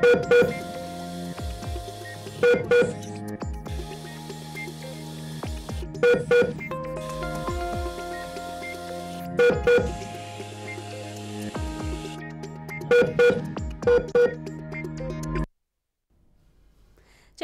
जय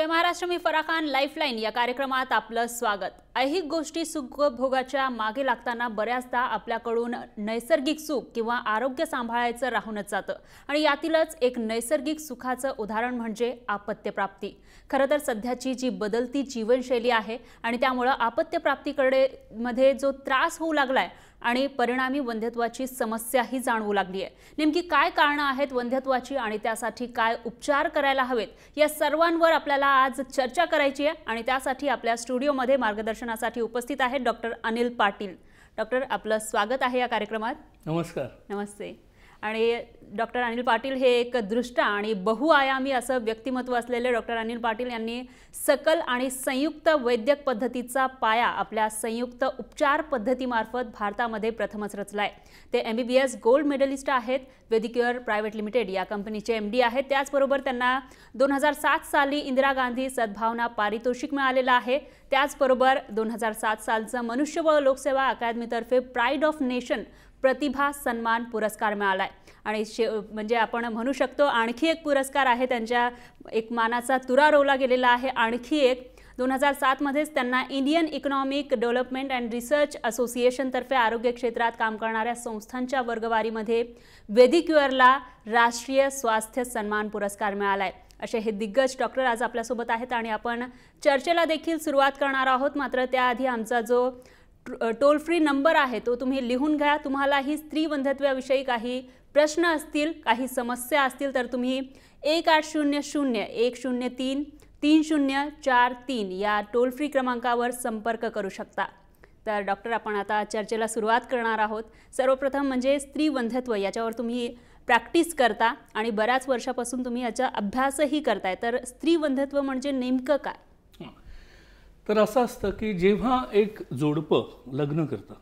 महाराष्ट्र, मी Farah Khan. Lifeline या कार्यक्रमात आपलं स्वागत. ऐहिक गोष्टी सुखभोगाच्या मागे लागताना बऱ्याचदा आपल्याकडून नैसर्गिक सुख किंवा आरोग्य सांभाळायचं राहूनच जातं आणि यातीलच एक नैसर्गिक सुखाचं उदाहरण म्हणजे आपत्यप्राप्ती. खरं तर सध्याची जी बदलती जीवनशैली आहे आणि त्यामुळे आपत्यप्राप्तीकडे मध्ये जो त्रास होऊ लागलाय आणि परिणामी वंध्यत्वाची समस्याही जाणवू लागली आहे. नेमकी काय कारणं आहेत वंध्यत्वाची आणि त्यासाठी काय उपचार करायला हवेत या सर्वांवर आपल्याला आज चर्चा करायची आहे आणि त्यासाठी आपल्या स्टुडिओमध्ये मार्गदर्शनासाठी उपस्थित आहेत डॉक्टर अनिल पाटील. डॉक्टर, आपलं स्वागत आहे या कार्यक्रमात. नमस्कार. नमस्ते. आणि डॉक्टर अनिल पाटील हे एक दृष्टा आणि बहुआयामी असं व्यक्तिमत्व असलेले डॉक्टर अनिल पाटील यांनी सकल आणि संयुक्त वैद्यक पद्धतीचा पाया आपल्या संयुक्त उपचार पद्धतीमार्फत भारतामध्ये प्रथमच रचलाय. ते MBBS गोल्ड मेडलिस्ट आहेत. वेदिक्युअर प्रायव्हेट लिमिटेड या कंपनीचे MD आहेत. त्याचबरोबर त्यांना 2007 साली इंदिरा गांधी सद्भावना पारितोषिक मिळालेलं आहे. त्याचबरोबर 2007 सालचा मनुष्यबळ लोकसेवा अकादमीतर्फे प्राईड ऑफ नेशन प्रतिभा सन्मान पुरस्कार मिळालाय. आणि म्हणजे आपण म्हणू शकतो आणखी एक पुरस्कार आहे त्यांच्या एक मानाचा तुरा रोवला गेलेला आहे. आणखी एक 2007 मध्येच त्यांना Indian economic development and research association तर्फे आरोग्य क्षेत्रात काम करणाऱ्या संस्थांच्या वर्गवारीमध्ये वेदिक्युअरला राष्ट्रीय स्वास्थ्य सन्मान पुरस्कार मिळालाय. असे हे दिग्गज डॉक्टर आज आपल्यासोबत आहेत आणि आपण चर्चेला देखील सुरुवात करणार आहोत. मात्र त्याआधी आमचा जो टोल फ्री नंबर आहे तो तुम्ही लिहून घ्या. तुम्हालाही स्त्री वंध्यत्वाविषयी काही प्रश्न असतील, काही समस्या असतील तर तुम्ही 1800-103-3043 या टोल फ्री क्रमांकावर संपर्क करू शकता. तर डॉक्टर, आपण आता चर्चेला सुरुवात करणार आहोत. सर्वप्रथम म्हणजे स्त्री वंध्यत्व याच्यावर तुम्ही प्रॅक्टिस करता आणि बऱ्याच वर्षापासून तुम्ही याचा अभ्यासही करताय. तर स्त्री वंध्यत्व म्हणजे नेमकं काय? तर असं असतं की जेव्हा एक जोडपं लग्न करतं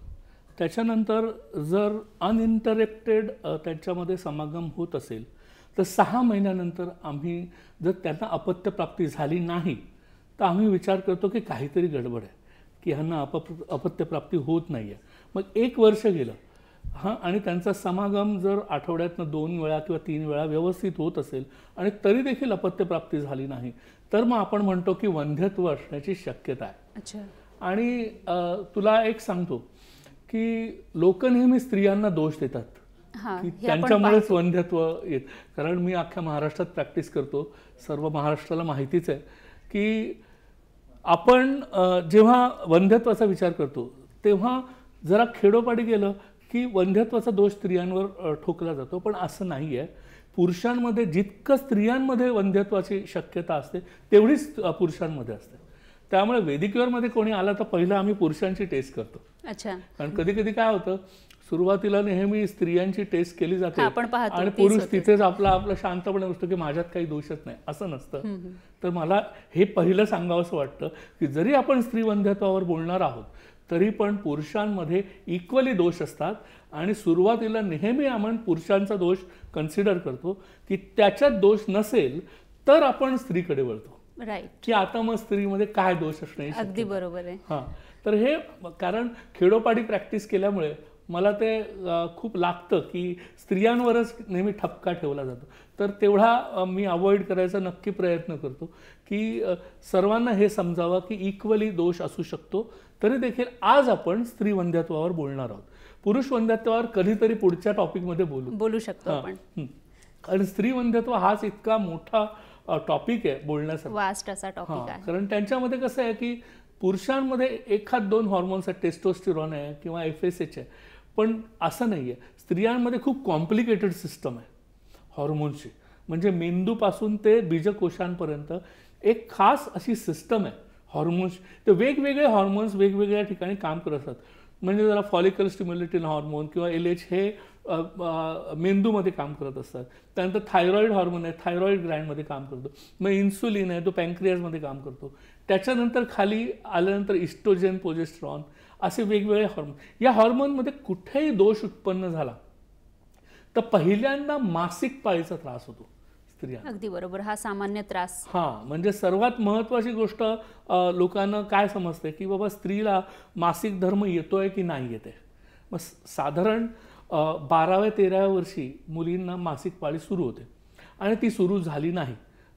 त्याच्यानंतर जर अनइंटरप्टेड त्यांच्यामध्ये समागम होत असेल तर 6 महिन्यानंतर आम्ही जर त्यांना अपत्यप्राप्ती झाली नाही तर आम्ही विचार करतो की काहीतरी गडबड आहे, की ह्यांना अपत्यप्राप्ती होत नाही आहे. मग 1 वर्ष गेलं आणि त्यांचा समागम जर आठवड्यातनं 2 वेळा किंवा 3 वेळा व्यवस्थित होत असेल आणि तरी देखील अपत्यप्राप्ती झाली नाही तर मग आपण म्हणतो की वंध्यत्व असण्याची शक्यता आहे. अच्छा. आणि तुला एक सांगतो की लोक नेहमी स्त्रियांना दोष देतात की त्यांच्यामुळेच वंध्यत्व येत. कारण मी अख्ख्या महाराष्ट्रात प्रॅक्टिस करतो, सर्व महाराष्ट्राला माहितीच आहे की आपण जेव्हा वंध्यत्वाचा विचार करतो तेव्हा जरा खेडोपाडी गेलं की वंध्यत्वाचा दोष स्त्रियांवर ठोकला जातो. पण असं नाही आहे. पुरुषांमध्ये जितकं स्त्रियांमध्ये वंध्यत्वाची शक्यता असते तेवढीच पुरुषांमध्ये असते. त्यामुळे वेदिक्युअरमध्ये कोणी आला तर पहिलं आम्ही पुरुषांची टेस्ट करतो. अच्छा. कारण कधी कधी काय होतं, सुरुवातीला नेहमी स्त्रियांची टेस्ट केली जाते आणि पुरुष तीच तिथेच आपला शांतपणे बसतो की माझ्यात काही दोषच नाही, असं नसतं. तर मला हे पहिलं सांगावंसं वाटतं की जरी आपण स्त्री वंध्यत्वावर बोलणार आहोत तरी पण पुरुषांमध्ये इक्वली दोष असतात आणि सुरुवातीला नेहमी आपण पुरुषांचा दोष कन्सिडर करतो की त्याच्यात दोष नसेल तर आपण स्त्रीकडे वळतो. राईट. की आता मग स्त्रीमध्ये काय दोष असणे. अगदी बरोबर आहे. हां. तर हे कारण खेडोपाडी प्रॅक्टिस केल्यामुळे मला ते खूप लागतं की स्त्रियांवरच नेहमी ठपका ठेवला जातो. तर तेवढा मी अवॉइड करायचा नक्की प्रयत्न करतो की सर्वांना हे समजावं की इक्वली दोष असू शकतो. तरी देखील आज आपण स्त्री वंध्यत्वावर बोलणार आहोत. पुरुष वंध्यत्वावर कधीतरी पुढच्या टॉपिकमध्ये बोलू शकतो आपण. कारण स्त्री वंध्यत्व हाच इतका मोठा टॉपिक आहे बोलण्यासाठी, वास्ट असा टॉपिक आहे. कारण त्यांच्यामध्ये कसं आहे की पुरुषांमध्ये 1-2 हॉर्मोन्स आहेत, टेस्टोस्टेरॉन आहे किंवा FSH आहे. पण असं नाही आहे. स्त्रियांमध्ये खूप कॉम्प्लिकेटेड सिस्टम आहे हॉर्मोन्सची. म्हणजे मेंदूपासून ते बीजकोशांपर्यंत एक खास अशी सिस्टम आहे हॉर्मोन्स. ते वेगवेगळे हॉर्मोन्स वेगवेगळ्या ठिकाणी काम करत असतात. म्हणजे जरा फॉलिकल स्टिम्युलेटिंग हॉर्मोन किंवा LH हे मेंदूमध्ये काम करत असतात. त्यानंतर थायरॉइड हॉर्मोन आहे, थायरॉइड ग्लँडमध्ये काम करतो. मग इन्सुलिन आहे, तो पॅन्क्रियाजमध्ये काम करतो. त्याच्यानंतर खाली आल्यानंतर इस्ट्रोजन, प्रोजेस्टेरॉन असे वेगवेगळे हॉर्मोन. या हॉर्मोनमध्ये कुठेही दोष उत्पन्न झाला तर पहिल्यांदा मासिक पाळीचा त्रास होतो स्त्रियांना. अगदी बरोबर, हा सामान्य त्रास. म्हणजे सर्वात महत्त्वाची गोष्ट लोकांना काय समजते की बाबा स्त्रीला मासिक धर्म येतोय की नाही येते. मग साधारण 12व्या-13व्या वर्षी मुलींना मासिक पाळी सुरू होते आणि ती सुरू झाली नाही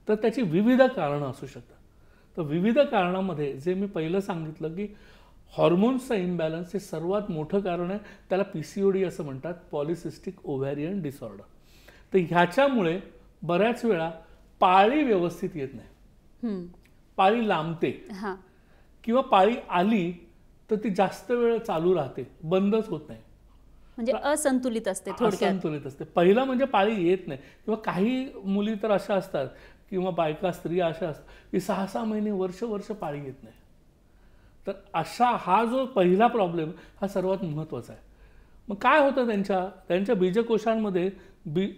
तर त्याची विविध कारणं असू शकतात. तर विविध कारणामध्ये जे मी पहिलं सांगितलं की हॉर्मोन्सचा इम्बॅलन्स हे सर्वात मोठं कारण आहे. त्याला PCOD असं म्हणतात, पॉलिसिस्टिक ओव्हॅरियन डिसऑर्डर. तर ह्याच्यामुळे बऱ्याच वेळा पाळी व्यवस्थित येत नाही, पाळी लांबते किंवा पाळी आली तर ती जास्त वेळ चालू राहते, बंदच होत नाही, म्हणजे असंतुलित असते, थोडक्यात असंतुलित असते. पहिलं म्हणजे पाळी येत नाही. किंवा काही मुली तर अशा असतात किंवा बायका स्त्रिया अशा असतात की 6-6 महिने वर्ष पाळी येत नाही. तर हा जो पहिला प्रॉब्लेम हा सर्वात महत्त्वाचा आहे. मग काय होतं त्यांच्या बीजकोशांमध्ये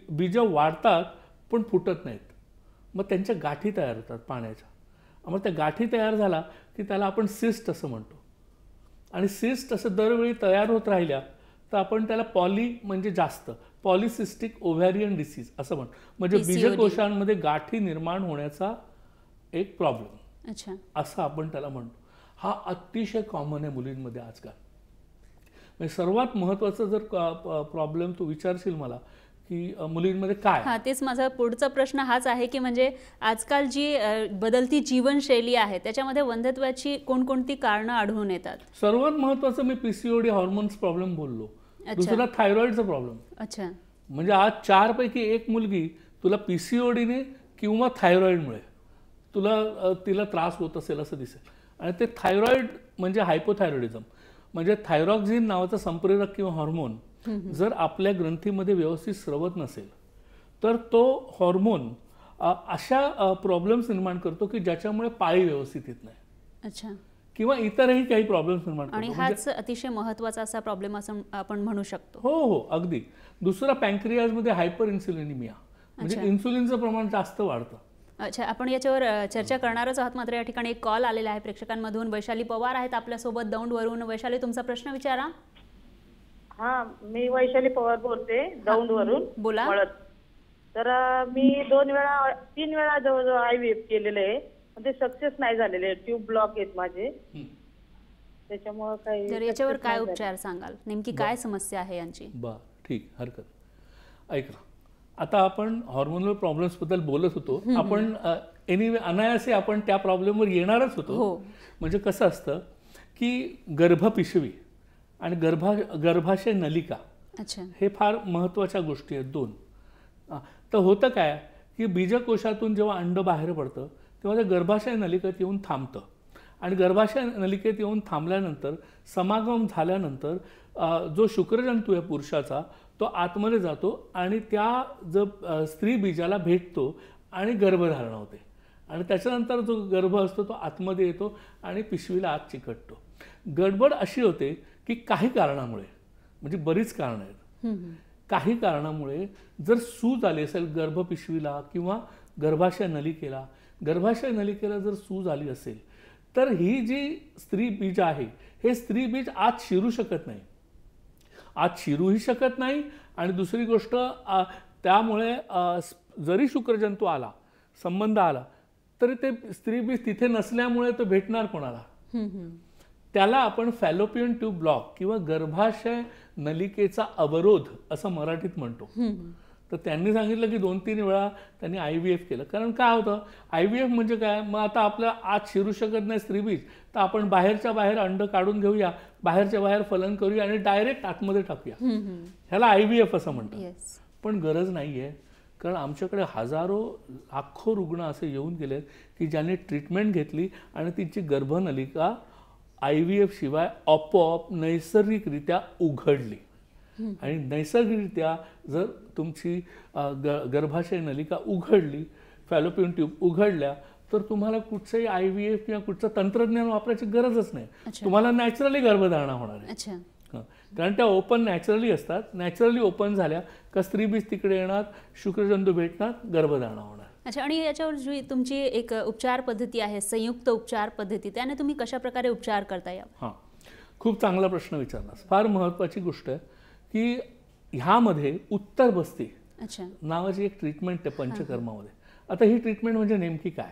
बीज वाढतात पण फुटत नाहीत. मग त्यांच्या गाठी तयार होतात पाण्याच्या. मग त्या गाठी तयार झाला की त्याला आपण सिस्ट असं म्हणतो. आणि सिस्ट असं दरवेळी तयार होत राहिल्या तर आपण त्याला म्हणजे जास्त पॉलिसिस्टिक ओव्हॅरियन डिसीज असं म्हणतो. म्हणजे बीजकोशांमध्ये गाठी निर्माण होण्याचा एक प्रॉब्लेम असं आपण त्याला म्हणतो. हा अतिशय कॉमन आहे मुलींमध्ये आजकाल. म्हणजे सर्वात महत्त्वाचा जर प्रॉब्लेम तू विचारशील मला की मुलींमध्ये काय, तेच माझा पुढचा प्रश्न हाच आहे की म्हणजे आजकाल जी बदलती जीवनशैली आहे त्याच्यामध्ये वंध्यत्वाची कोणकोणती कारणं आढळून येतात. सर्वात महत्त्वाचं मी PCOD हॉर्मोन्स प्रॉब्लेम बोललो. दुसरा थायरॉइडचा प्रॉब्लेम. म्हणजे आज 4 पैकी 1 मुलगी तुला PCODने किंवा थायरॉइडमुळे तिला त्रास होत असेल असं दिसेल. आणि ते थायरॉइड म्हणजे हायपोथायरॉइडिझम. म्हणजे थायरॉक्सिन नावाचा संप्रेरक किंवा हॉर्मोन जर आपल्या ग्रंथीमध्ये व्यवस्थित स्रवत नसेल तर तो हॉर्मोन अशा प्रॉब्लेम्स निर्माण करतो की ज्याच्यामुळे पाळी व्यवस्थित येत नाही किंवा इतरही काही प्रॉब्लेम्स निर्माण करतो. आणि हाच अतिशय महत्त्वाचा असा प्रॉब्लेम असं आपण म्हणू शकतो. हो अगदी. दुसरा पॅन्क्रियाजमध्ये हायपर इन्सुलिनिमिया, म्हणजे इन्सुलिनचं प्रमाण जास्त वाढतं. आपण याच्यावर चर्चा करणारच आहात. मात्र या ठिकाणी एक कॉल आलेला आहे प्रेक्षकांमधून. वैशाली पवार आहेत आपल्यासोबत दौंडवरून. वैशाली, तुमचा प्रश्न विचारा. मी वैशाली पवार बोलते दौंडवरून. बोला. तर मी 3 वेळा जवळजवळ IVF केलेलं आहे, पण ते सक्सेस नाही झालेले. ट्यूब ब्लॉक आहेत माझे, त्याच्यामुळे काही. तर याच्यावर काय उपचार सांगाल? नेमकी काय समस्या आहे यांची? ठीक, हरकत. ऐक ना, आता आपण हॉर्मोनल प्रॉब्लेम्स बद्दल बोलत होतो. आपण एनिवे अनायासे आपण त्या प्रॉब्लेमवर येणारच होतो. म्हणजे कसं असतं की गर्भपिशवी आणि गर्भाशय नलिका हे फार महत्त्वाच्या गोष्टी आहेत 2. तर होतं काय की बीजकोशातून जेव्हा अंड बाहेर पडतं तेव्हा ते गर्भाशय नलिकेत येऊन थांबतं. आणि गर्भाशय नलिकेत येऊन थांबल्यानंतर समागम झाल्यानंतर जो शुक्रजंतू आहे पुरुषाचा तो आतमध्ये जातो आणि त्या स्त्री बीजाला भेटतो आणि गर्भधारणा होते. आणि त्याच्यानंतर जो गर्भ असतो तो आतमध्ये येतो आणि पिशवीला आत चिकटतो. गडबड अशी होते की काही कारणामुळे, म्हणजे बरीच कारणं आहेत, काही कारणामुळे जर सूज आली असेल गर्भपिशवीला किंवा गर्भाशय नलिकेला जर सूज आली असेल तर ही जी स्त्री बीज आहे हे स्त्री बीज आत शिरू शकत नाही, आत शिरूही शकत नाही. आणि दुसरी गोष्ट, त्यामुळे जरी शुक्रजंतू आला, संबंध आला, तरी ते स्त्री बीज तिथे नसल्यामुळे तो भेटणार कोणाला? त्याला आपण फॅलोपियन ट्यूब ब्लॉक किंवा गर्भाशय नलिकेचा अवरोध असं मराठीत म्हणतो. तर त्यांनी सांगितलं की 2-3 वेळा त्यांनी IVF केलं. कारण काय होतं, IVF म्हणजे काय, मग आता आपल्या आत शिरू शकत नाही स्त्री बीज, तर आपण बाहेरच्या बाहेर अंड काढून घेऊया, बाहेरच्या बाहेर फलन करूया आणि डायरेक्ट आतमध्ये टाकूया. ह्याला IVF असं म्हणतात. पण गरज नाही आहे. कारण आमच्याकडे लाखो रुग्ण असे येऊन गेलेत की ज्यांनी ट्रीटमेंट घेतली आणि तिची गर्भनलिका IVF शिवाय आपोआप नैसर्गिकरित्या उघडली. आणि नैसर्गिकरित्या जर तुमची गर्भाशय नलिका उघडली, फॅलोपियन ट्यूब उघडल्या, तर तुम्हाला कुठचंही IVF किंवा कुठचं तंत्रज्ञान वापरायची गरजच नाही. तुम्हाला नॅचरली गर्भधारणा होणार आहे. कारण त्या ओपन नॅचरली असतात. नॅचरली ओपन झाल्या का स्त्री बीज तिकडे येणार, शुक्रजंतू भेटणार, गर्भधारणा होणार. आणि याच्यावर जी तुमची एक उपचार पद्धती आहे, संयुक्त उपचार पद्धती, त्याने तुम्ही कशा प्रकारे उपचार करता याल? खूप चांगला प्रश्न विचारलास. फार महत्त्वाची गोष्ट आहे की ह्यामध्ये उत्तर बसते अच्छा. नावाची एक ट्रीटमेंट आहे पंचकर्मामध्ये. आता ही ट्रीटमेंट म्हणजे नेमकी काय?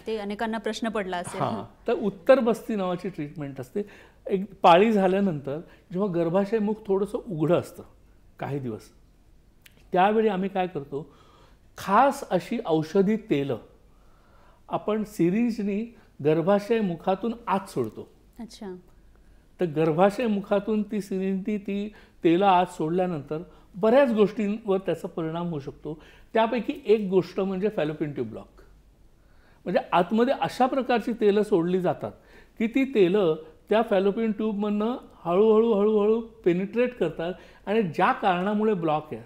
ते अनेकांना प्रश्न पडला असेल. तर उत्तर बस्ती नावाची ट्रीटमेंट असते. एक पाळी झाल्यानंतर जेव्हा गर्भाशय मुख थोडंसं उघडं असतं काही दिवस, त्यावेळी आम्ही काय करतो, खास अशी औषधी तेलं आपण सिरिंजनी गर्भाशय मुखातून आत सोडतो. अच्छा. तर गर्भाशय मुखातून ती सिरिंजनी ती तेलं आत सोडल्यानंतर बऱ्याच गोष्टींवर त्याचा परिणाम होऊ शकतो. त्यापैकी एक गोष्ट म्हणजे फॅलोपियन ट्यूब ब्लॉक. म्हणजे आतमध्ये अशा प्रकारची तेलं सोडली जातात की ती तेलं त्या फॅलोपियन ट्यूबमधनं हळूहळू पेनिट्रेट करतात आणि ज्या कारणामुळे ब्लॉक आहे,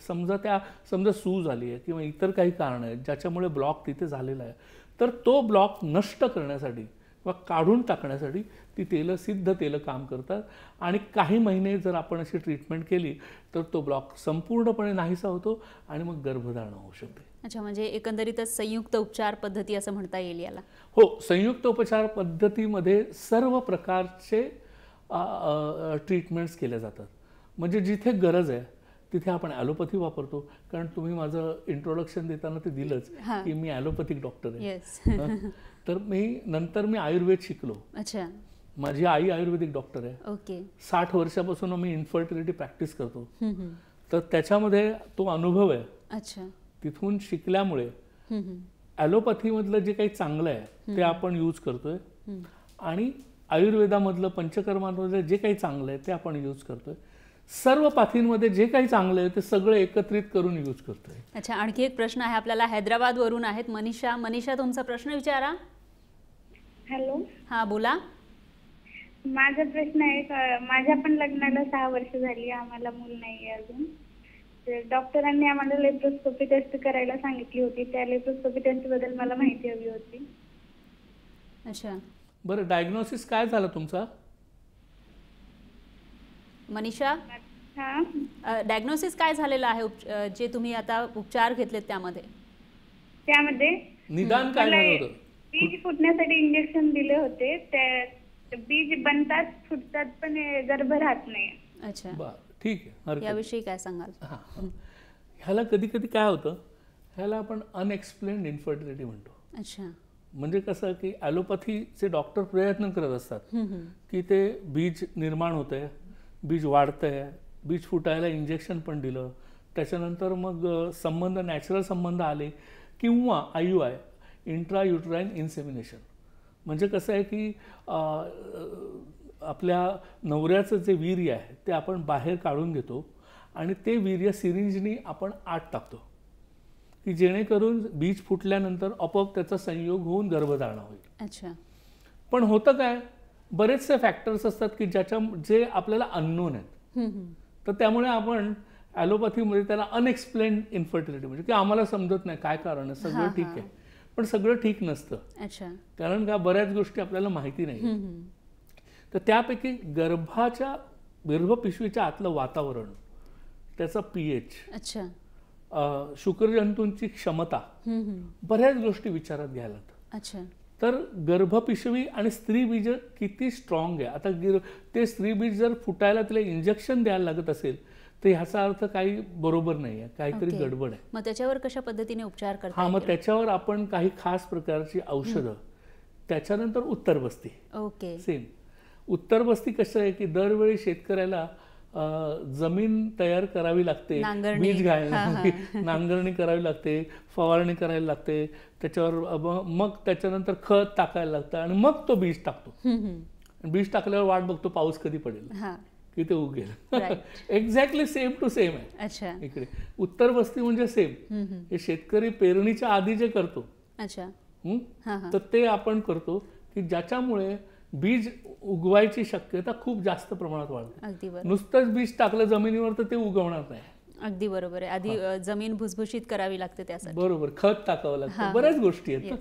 समजा सूज आली आहे किंवा इतर काही कारणं आहेत ज्याच्यामुळे ब्लॉक तिथे झालेला आहे, तर तो ब्लॉक नष्ट करण्यासाठी किंवा काढून टाकण्यासाठी ती तेलं, सिद्ध तेलं काम करतात. आणि काही महिने जर आपण अशी ट्रीटमेंट केली तर तो ब्लॉक संपूर्णपणे नाहीसा होतो आणि मग गर्भधारणा होऊ शकते. अच्छा, म्हणजे एकंदरीतच संयुक्त उपचार पद्धती असं म्हणता येईल याला. हो, संयुक्त उपचार पद्धतीमध्ये सर्व प्रकारचे ट्रीटमेंट्स केले जातात. म्हणजे जिथे गरज आहे तिथे आपण ॲलोपॅथी वापरतो, कारण तुम्ही माझं इंट्रोडक्शन देताना ते दिलंच की मी ॲलोपॅथिक डॉक्टर आहे. तर नंतर मी आयुर्वेद शिकलो. अच्छा. माझी आई आयुर्वेदिक डॉक्टर आहे. ओके. 60 वर्षापासून मी इन्फर्टिलिटी प्रॅक्टिस करतो. तर त्याच्यामध्ये तो अनुभव आहे. अच्छा. तिथून शिकल्यामुळे ॲलोपॅथीमधलं जे काही चांगलं आहे ते आपण यूज करतोय आणि आयुर्वेदामधलं पंचकर्मांमधलं जे काही चांगलं आहे ते आपण यूज करतोय. सर्व पाथींमध्ये जे काही चांगलं आहे ते सगळं एकत्रित करून यूज करतोय. अच्छा, आणखी एक प्रश्न आहे आपल्याला, हैदराबाद वरून आहेत मनीषा. मनीषा, तुमचा प्रश्न विचारा. हॅलो. हा, बोला. माझा प्रश्न आहे, माझ्या पण लग्नाला 6 वर्ष झाली, आम्हाला मूल नाही आहे अजून. तर डॉक्टरांनी आम्हाला लेप्रोस्कोपी टेस्ट करायला सांगितली होती. त्या लेप्रोस्कोपी टेस्ट बद्दल मला माहिती हवी होती. अच्छा. बरं, डायग्नोसिस काय झालं तुमचा मनीषा? डायग्नोसिस काय झालेलं आहे जे तुम्ही आता उपचार घेतलेत त्यामध्ये? त्यामध्ये निदान काय झालं होतं? बीज फुटण्यासाठी इंजेक्शन दिले होते. ते बीज बनतात, फुटतात, पण गर्भ राहत नाही. अच्छा, बरं, ठीक आहे. याविषयी काय सांगाल? ह्याला कधी कधी काय होतं, ह्याला आपण अनएक्सप्लेन्ड इन्फर्टिलिटी म्हणतो. अच्छा. म्हणजे कसं की ॲलोपॅथीचे डॉक्टर प्रयत्न करत असतात की ते बीज निर्माण होतंय, बीज वाढतंय, बीज फुटायला इंजेक्शन पण दिलं, त्याच्यानंतर मग नॅचरल संबंध आले, किंवा IUI, इंट्रायुट्राईन इन्सेमिनेशन. म्हणजे कसं आहे की आपल्या नवऱ्याचं जे वीर्य आहे ते आपण बाहेर काढून घेतो आणि ते वीर्य सिरिंजनी आपण आत टाकतो की जेणेकरून बीज फुटल्यानंतर आपोआप त्याचा संयोग होऊन गर्भधारणा होईल. अच्छा. पण होतं काय, बरेचसे फॅक्टर्स असतात की जे आपल्याला अननोन आहेत. तर त्यामुळे आपण ॲलोपॅथीमध्ये त्याला अनएक्सप्लेन्ड इन्फर्टिलिटी म्हणजे की आम्हाला समजत नाही काय कारण आहे, सगळं ठीक आहे, पण सगळं ठीक नसतं. अच्छा. कारण का बऱ्याच गोष्टी आपल्याला माहिती नाही. तर त्यापैकी गर्भपिशवीच्या आतलं वातावरण, त्याचा pH, अच्छा, शुक्रजंतूंची क्षमता, बऱ्याच गोष्टी विचारात घ्यायला लागतात. अच्छा. तर गर्भपिशवी आणि स्त्री बीज किती स्ट्रॉंग आहे. आता ते स्त्री बीज जर फुटायला तिला इंजेक्शन द्यायला लागत असेल तर ह्याचा अर्थ काही बरोबर नाही आहे, काहीतरी गडबड आहे. मग त्याच्यावर कशा पद्धतीने उपचार करता? मग त्याच्यावर आपण काही खास प्रकारची औषधं, त्याच्यानंतर उत्तरबस्ती. ओके. सेम उत्तरबस्ती कसं आहे की दरवेळी शेतकऱ्याला जमीन तयार करावी लागते, बीज घ्यायला, नांगरणी करावी लागते, फवारणी करायला लागते, त्याच्यावर मग त्याच्यानंतर खत टाकायला लागतं आणि मग तो बीज टाकतो. बीज टाकल्यावर वाट बघतो पाऊस कधी पडेल की ते उगेल. एक्झॅक्टली सेम टू सेम आहे. अच्छा. इकडे उत्तरबस्ती म्हणजे सेम. हे शेतकरी पेरणीच्या आधी जे करतो, अच्छा, तर ते आपण करतो की ज्याच्यामुळे बीज उगवायची शक्यता खूप जास्त प्रमाणात वाढते. अगदी बरोबर. नुसतंच बीज टाकलं जमिनीवर तर ते उगवणार नाही. अगदी बरोबर आहे. आधी जमीन भुसभुशीत करावी लागते त्यासाठी. बरोबर, खत टाकावं लागतं, बऱ्याच गोष्टी आहेत.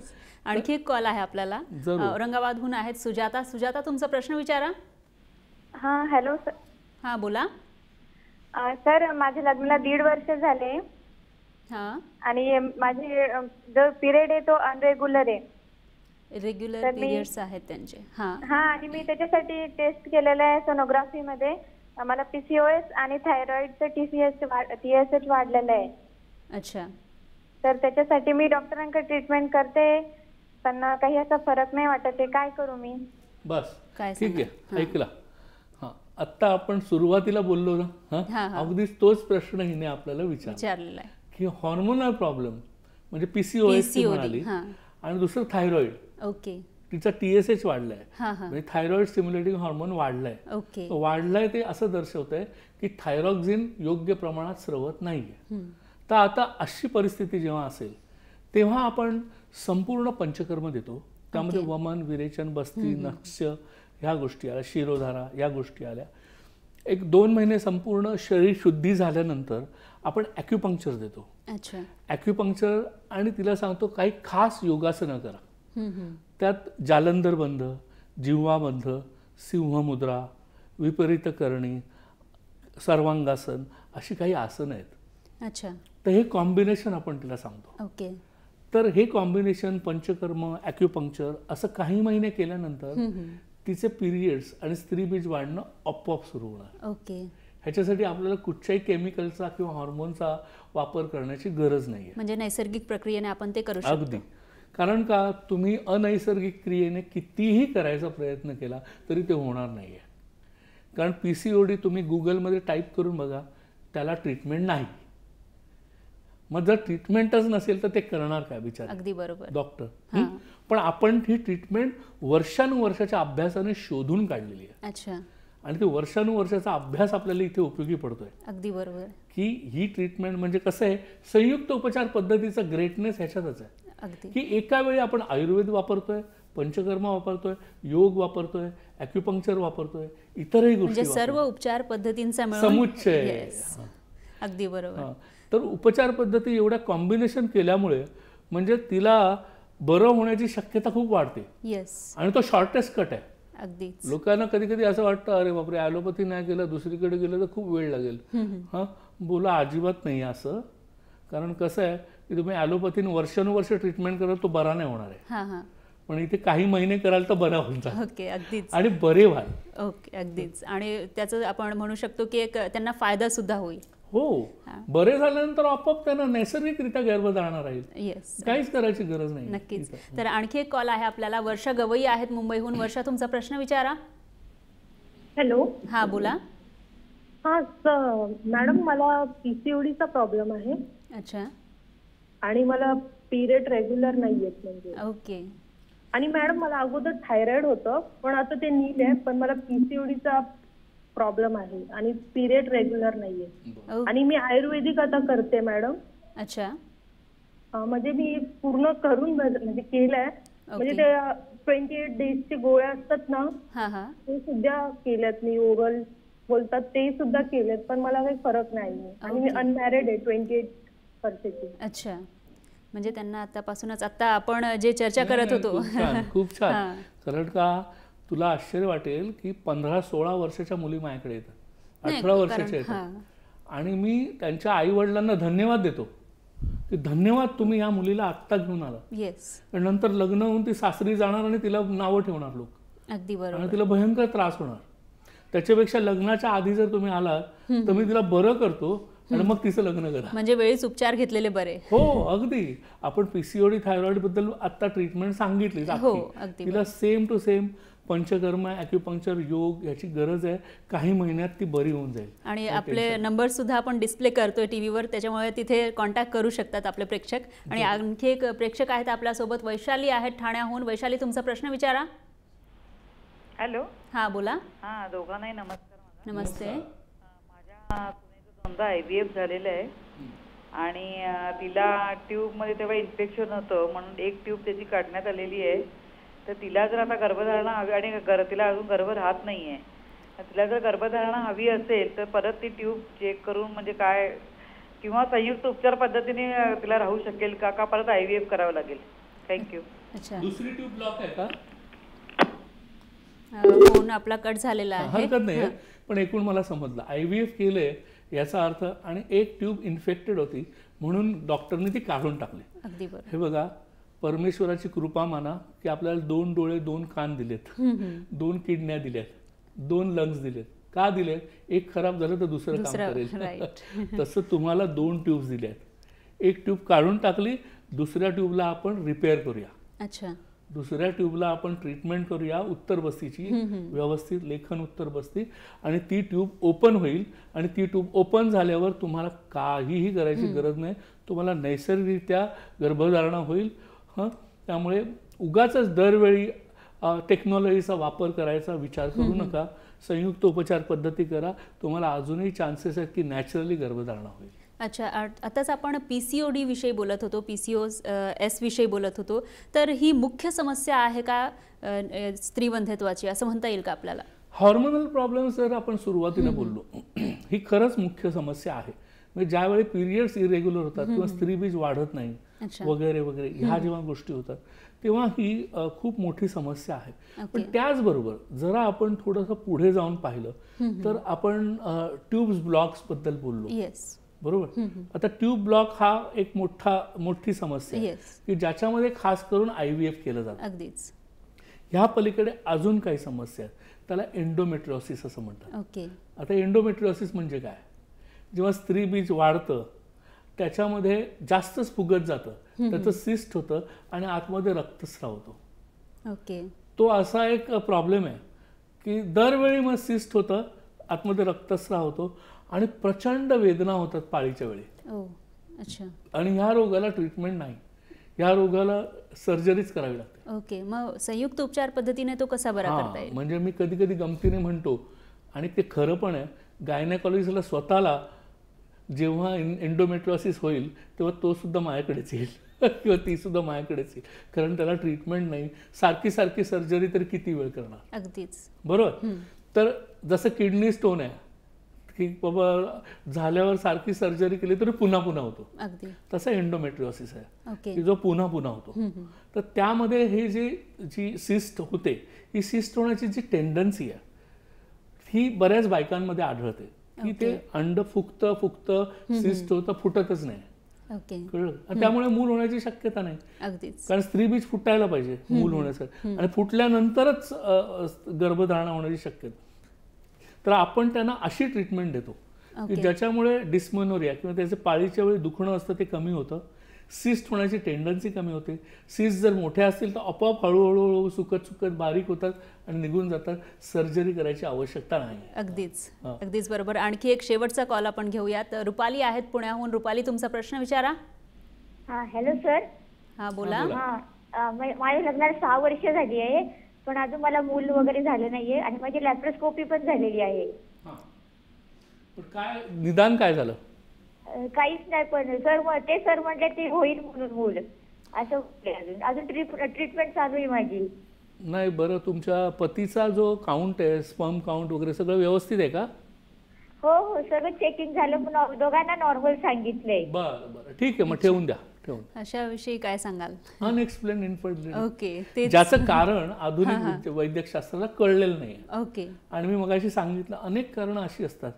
आणखी एक कॉल आहे आपल्याला, औरंगाबादहून आहेत सुजाता. सुजाता, तुमचा प्रश्न विचारा. हा, हॅलो सर. हा, बोला. सर, माझ्या लग्नाला 1.5 वर्ष झाले आणि माझे जो पिरियड आहे तो अनरेग्युलर आहे. रेग्युलर पिरियड्स आहेत त्यांचे. आणि मी त्याच्यासाठी टेस्ट केलेलं आहे सोनोग्राफी मध्ये. मला PCOS आणि थायरॉइडचं TSH वाढलेलं आहे. अच्छा. तर त्याच्यासाठी मी डॉक्टरांकडे ट्रीटमेंट करते, त्यांना काही असा फरक नाही वाटत आहे, काय करू मी? बस काय ठीक आहे, ऐकला. हां, आत्ता आपण सुरुवातीला बोललो ना, हां, हां. अगदीच तोच प्रश्न हिने आपल्याला विचारलेला आहे की हॉर्मोनल प्रॉब्लेम म्हणजे PCOS ती म्हणाली, हां. आणि दुसरं थायरॉइड. ओके. तिचा TSH वाढलाय, हां, हां. म्हणजे थायरॉइड स्टिम्युलेटिंग हॉर्मोन वाढलाय. ओके. वाढलाय ते असं दर्शवतंय की थायरॉक्झिन योग्य प्रमाणात स्रवत नाहीये. तर आता अशी परिस्थिती जेव्हा असेल तेव्हा आपण संपूर्ण पंचकर्म देतो. त्यामध्ये वमन, विरेचन, बस्ती, नक्ष्य ह्या गोष्टी आल्या, शिरोधारा या गोष्टी आल्या. 1-2 महिने संपूर्ण शरीर शुद्धी झाल्यानंतर आपण ॲक्युपंक्चर देतो. अच्छा. ॲक्युपंक्चर, आणि तिला सांगतो काही खास योगासनं करा. त्यात जालंधर बंध, जिव्हा बंध, सिंहमुद्रा, विपरीत करणी, सर्वांगासन अशी काही आसनं आहेत. अच्छा. तर हे कॉम्बिनेशन आपण तिला सांगतो. ओके. तर हे कॉम्बिनेशन पंचकर्म, ॲक्युपंक्चर असं काही महिने केल्यानंतर तिचे पिरियड्स आणि स्त्रीबीज वाढणं आपोआप सुरू होणार. ओके. ह्याच्यासाठी आपल्याला कुठच्याही केमिकलचा किंवा हॉर्मोनचा वापर करण्याची गरज नाहीये. म्हणजे नैसर्गिक प्रक्रियेने आपण ते करू शकतो. अगदी. कारण का, तुम्ही अनैसर्गिक क्रियेने कितीही करायचा प्रयत्न केला तरी ते होणार नाहीये. कारण PCOD तुम्ही गुगलमध्ये टाईप करून बघा, त्याला ट्रीटमेंट नाही. मग जर ट्रीटमेंटच नसेल तर ते करणार काय बिचारे? अगदी बरोबर डॉक्टर. पण आपण ही ट्रीटमेंट वर्षानुवर्षाच्या अभ्यासाने शोधून काढलेली आहे. अच्छा. आणि ते वर्षानुवर्षाचा अभ्यास आपल्याला इथे उपयोगी पडतोय. अगदी बरोबर. की ही ट्रीटमेंट म्हणजे कसं आहे, संयुक्त उपचार पद्धतीचा ग्रेटनेस ह्याच्यातच आहे. अगदी. की एका वेळी आपण आयुर्वेद वापरतोय, पंचकर्म वापरतोय, योग वापरतोय, ॲक्युपंक्चर वापरतोय, इतरही गोष्टी म्हणजे सर्व उपचार पद्धतींचा मिळून समुच्चय. अगदी बरोबर. तर उपचार पद्धती एवढ्या कॉम्बिनेशन केल्यामुळे म्हणजे तिला बरं होण्याची शक्यता खूप वाढते. येस. आणि तो शॉर्टेस्ट कट आहे. अगदी. लोकांना कधी कधी असं वाटतं, अरे बापरे, ॲलोपॅथी नाही केलं, दुसरीकडे गेलं तर खूप वेळ लागेल. बोला, अजिबात नाही असं. कारण कसं आहे की तुम्ही ॲलोपॅथीने वर्षानुवर्ष ट्रीटमेंट करत तो बरा नाही होणार आहे. पण इथे काही महिने कराल तर बरा होऊन जाईल. ओके. अगदीच. आणि बरे व्हाल. ओके. अगदीच. आणि त्याचं आपण म्हणू शकतो की एक त्यांना फायदा सुद्धा होईल. हो. बरे झाल्यानंतर आपोआप त्यांना नैसर्गिकरित्या गर्भधारणा राहील. येस. काहीच करायची गरज नाही. नक्कीच. तर आणखी एक कॉल आहे आपल्याला. वर्षा गवई आहेत मुंबईहून. वर्षा, तुमचा प्रश्न विचारा. हॅलो. हा, बोला. हा मॅडम, मला PCODचा प्रॉब्लेम आहे. अच्छा. आणि मला पिरियड रेग्युलर नाही येत म्हणजे. ओके. आणि मॅडम, मला अगोदर थायरॉइड होतं, पण आता ते नील आहे. पण मला PCODचा प्रॉब्लेम आहे आणि पिरियड रेग्युलर नाहीये. आणि मी आयुर्वेदिक आता करते मॅडम. अच्छा. म्हणजे मी पूर्ण करून म्हणजे केलंय. म्हणजे ते 28 डेजचे गोळ्या असतात ना, ते सुद्धा केल्यात मी. ओरल बोलतात ते सुद्धा केलेत, पण मला काही फरक नाहीये. आणि मी अनमॅरिड आहे, 28 वर्षाची. अच्छा. म्हणजे त्यांना आतापासूनच, आता आपण जे चर्चा करत होतो. खूप छान. कारण का, तुला आश्चर्य वाटेल की 15-16 वर्षाच्या मुली माझ्याकडे येतात, 18 वर्षाच्या येतात. आणि मी त्यांच्या आई वडिलांना धन्यवाद देतो की धन्यवाद, तुम्ही या मुलीला आत्ता घेऊन आला. येस. नंतर लग्न होऊन ती सासरी जाणार आणि तिला नावं ठेवणार लोक. अगदी बरोबर. आणि तिला भयंकर त्रास होणार. त्याच्यापेक्षा लग्नाच्या आधी जर तुम्ही आलात तर मी तिला बरं करतो आणि मग तिचं लग्न करा. म्हणजे वेळीच उपचार घेतलेले बरे. हो, अगदी. आपण PCOD, थायरॉइड बद्दल आता ट्रीटमेंट सांगितली. तिला सेम टू सेम पंचकर्म, ॲक्युपंक्चर, योग याची गरज आहे. काही महिन्यात ती बरी होऊन जाईल. आणि आपले नंबर सुद्धा आपण डिस्प्ले करतोय टीव्हीवर, त्याच्यामुळे तिथे कॉन्टॅक्ट करू शकतात आपले प्रेक्षक. आणि आणखी एक प्रेक्षक आहेत आपल्यासोबत, वैशाली आहेत ठाण्याहून. वैशाली, तुमचा प्रश्न विचारा. हॅलो. हा, बोला. हा, दोघांनाही नमस्कार. नमस्ते. माझ्या सुनेचं 2दा IVF झालेलं आहे आणि तिला ट्यूबमध्ये तेव्हा इन्फेक्शन होतं म्हणून एक ट्यूब त्याची काढण्यात आलेली आहे. तर तिला जर आता गर्भधारणा हवी आणि तिला अजून गर्भ राहत नाहीये, तिला जर गर्भधारणा हवी असेल तर परत ती ट्यूब चेक करून म्हणजे काय, किंवा संयुक्त उपचार पद्धतीने तिला राहू शकेल का, का परत IVF करावं लागेल? थँक्यू. अच्छा. दुसरी ट्यूब ब्लॉक आहे का? फोन आपला कट झालेला आहे. हरकत नाही. पण एकूण मला समजलं, IVF केलंय याचा अर्थ, आणि एक ट्यूब इन्फेक्टेड होती म्हणून डॉक्टरने ती काढून टाकली. अगदी बरोबर. हे बघा, परमेश्वराची कृपा माना की आपल्याला 2 डोळे, 2 कान दिलेत, 2 किडन्या दिल्यात, 2 लंग्स दिलेत. का दिलेत? एक खराब झालं तर दुसरं काम करेल. तसं तुम्हाला 2 ट्यूब्स दिल्यात. एक ट्यूब काढून टाकली, दुसऱ्या ट्यूबला आपण रिपेअर करूया. अच्छा. दुसऱ्या ट्यूबला आपण ट्रीटमेंट करूया उत्तर बस्तीची, व्यवस्थित लेखन उत्तर बस्ती, आणि ती ट्यूब ओपन होईल. आणि ती ट्यूब ओपन झाल्यावर तुम्हाला काहीही करायची गरज नाही, तुम्हाला नैसर्गिकरित्या गर्भधारणा होईल. त्यामुळे उगाच दरवेळी टेक्नॉलॉजीचा वापर करायचा विचार करू नका. संयुक्त उपचार पद्धती करा, तुम्हाला अजूनही चान्सेस आहेत की नॅचरली गर्भधारणा होईल. अच्छा. आताच आपण PCOD विषयी बोलत होतो, PCOS विषयी बोलत होतो, तर ही मुख्य समस्या आहे का स्त्रीवंध्यत्वाची, असं म्हणता येईल का आपल्याला? हॉर्मोनल प्रॉब्लेम्स जर आपण सुरुवातीला बोललो, ही खरंच मुख्य समस्या आहे. म्हणजे ज्यावेळी पिरियड्स इरेग्युलर होतात किंवा स्त्रीबीज वाढत नाही वगैरे वगैरे ह्या जेव्हा गोष्टी होतात तेव्हा ही खूप मोठी समस्या आहे. पण त्याचबरोबर जरा आपण थोडंसं पुढे जाऊन पाहिलं तर आपण ट्यूब्स ब्लॉक्स बद्दल बोललो. बरोबर. आता ट्यूब ब्लॉक हा एक मोठी समस्या आहे की ज्याच्यामध्ये खास करून IVF केलं जातं. अगदीच. ह्या पलीकडे अजून काही समस्या आहेत, त्याला एंडोमेट्रियोसिस असं म्हणतात. आता एंडोमेट्रियोसिस म्हणजे काय? जेव्हा स्त्री बीज वाढतं त्याच्यामध्ये जास्तच फुगत जातं, त्याचं सिस्ट होतं आणि आतमध्ये रक्तस्राव होतो. तो असा एक प्रॉब्लेम आहे की दरवेळी मग सिस्ट होतं, आतमध्ये रक्तस्राव होतो आणि प्रचंड वेदना होतात पाळीच्या वेळी. आणि ह्या रोगाला ट्रीटमेंट नाही, ह्या रोगाला सर्जरीच करावी लागते. मग संयुक्त उपचार पद्धतीने तो कसा बरा करता येईल? म्हणजे मी कधी कधी गमतीने म्हणतो, आणि ते खरं पण आहे, गायनेकॉलॉजिस्टला स्वतःला जेव्हा एंडोमेट्रियोसिस होईल तेव्हा तो सुद्धा माझ्याकडेच येईल किंवा ती सुद्धा माझ्याकडेच येईल, कारण त्याला ट्रीटमेंट नाही. सारखी सारखी सर्जरी तर किती वेळ करणार? अगदीच बरोबर. तर जसं किडनी स्टोन आहे की बाबा झाल्यावर सारखी सर्जरी केली तरी पुन्हा पुन्हा होतो, तसं एंडोमेट्रियोसिस आहे की जो पुन्हा पुन्हा होतो. तर त्यामध्ये हे जी सिस्ट होते, ही सिस्ट होण्याची जी टेंडन्सी आहे ही बऱ्याच बायकांमध्ये आढळते की ते अंड फुगतं सिस्ट होतं, फुटतच नाही. कळलं? त्यामुळे मूल होण्याची शक्यता नाही, कारण स्त्री बीज फुटायला पाहिजे मूल होण्यासाठी, आणि फुटल्यानंतरच गर्भधारणा होण्याची शक्यता. तर आपण त्यांना अशी ट्रीटमेंट देतो की ज्याच्यामुळे डिस्मेनोरिया किंवा त्याचे पाळीच्या वेळी दुखणं असतं ते कमी होतं, सिस्ट होण्याची टेंडन्सी कमी होते. सिस्ट जर मोठ्या असतील तर आपोआप हळूहळू सुकत बारीक होतात आणि निघून जातात. सर्जरी करायची आवश्यकता नाही. अगदीच बरोबर. आणखी एक शेवटचा कॉल आपण घेऊयात. रुपाली आहेत पुण्याहून. रुपाली, तुमचा प्रश्न विचारा. Hello sir. बोला. माझ्या लग्नाला 6 वर्ष झाली आहे, पण अजून मला मूल वगैरे झालं नाहीये आणि माझी लॅप्रोस्कोपी पण झालेली आहे. काय निदान काय झालं? काहीच नाही, पण सर म्हटले ते होईल म्हणून मूल असं. अजून ट्रीटमेंट चालू आहे माझी. नाही. बरं, तुमच्या पतीचा जो काउंट आहे, स्पर्म काउंट वगैरे सगळं व्यवस्थित आहे का? हो, सगळं चेकिंग झालं, पण दोघांना नॉर्मल सांगितलंय. बरं, ठीक आहे, मग ठेवून द्या. अशाविषयी काय सांगाल? अनएक्सप्लेन्ड इन्फर्टिलिटी, ज्याचं कारण आधुनिक वैद्यकशास्त्राला कळलेलं नाही. आणि मी मगाशी सांगितलं, अनेक कारणं अशी असतात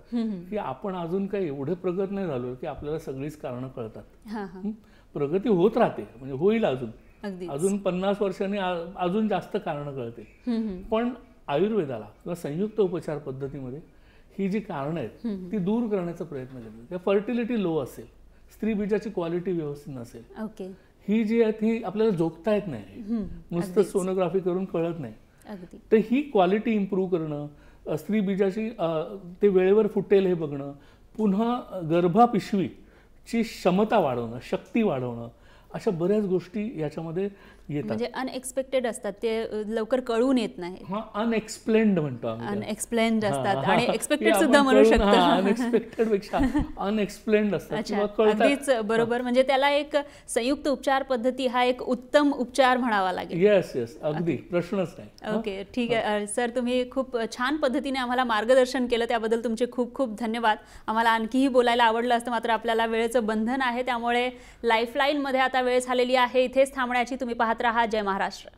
की आपण अजून काही एवढे प्रगत नाही झालो की आपल्याला सगळीच कारणं कळतात. प्रगती होत राहते, म्हणजे होईल अजून 50 वर्षांनी अजून जास्त कारणं कळतील. पण आयुर्वेदाला किंवा संयुक्त उपचार पद्धतीमध्ये ही जी कारणं आहेत ती दूर करण्याचा प्रयत्न केला. फर्टिलिटी लो असेल, स्त्री बीजाची क्वालिटी व्यवस्थित नसेल, ही जी आहे ती आपल्याला जोखता येत नाही, नुसतं सोनोग्राफी करून कळत नाही. तर ही क्वालिटी इम्प्रूव्ह करणं, स्त्री बीजाची ते वेळेवर फुटेल हे बघणं, पुन्हा गर्भापिशवीची क्षमता वाढवणं, शक्ती वाढवणं, अशा बऱ्याच गोष्टी याच्यामध्ये येतात. म्हणजे अनएक्सपेक्टेड असतात, ते लवकर कळून येत नाही. अनएक्सप्लेन्ड म्हणतो, अनएक्सप्लेन्ड असतात आणि एक्सपेक्टेड सुद्धा म्हणू शकतो. अनएक्सपेक्टेड पेक्षा अनएक्सप्लेन्ड असतात. अगदीच बरोबर. म्हणजे त्याला एक संयुक्त उपचार पद्धती हा एक उत्तम उपचार म्हणावा लागेल. येस, अगदी प्रश्नच नाही. ओके, ठीक आहे सर, तुम्ही खूप छान पद्धतीने आम्हाला मार्गदर्शन केलं, त्याबद्दल तुमचे खूप खूप धन्यवाद. आम्हाला आणखीही बोलायला आवडलं असतं, मात्र आपल्याला वेळेचं बंधन आहे, त्यामुळे लाईफलाईन मध्ये आता वेळ झालेली आहे इथेच थांबण्याची. तुम्ही पाहत रहा जय महाराष्ट्र.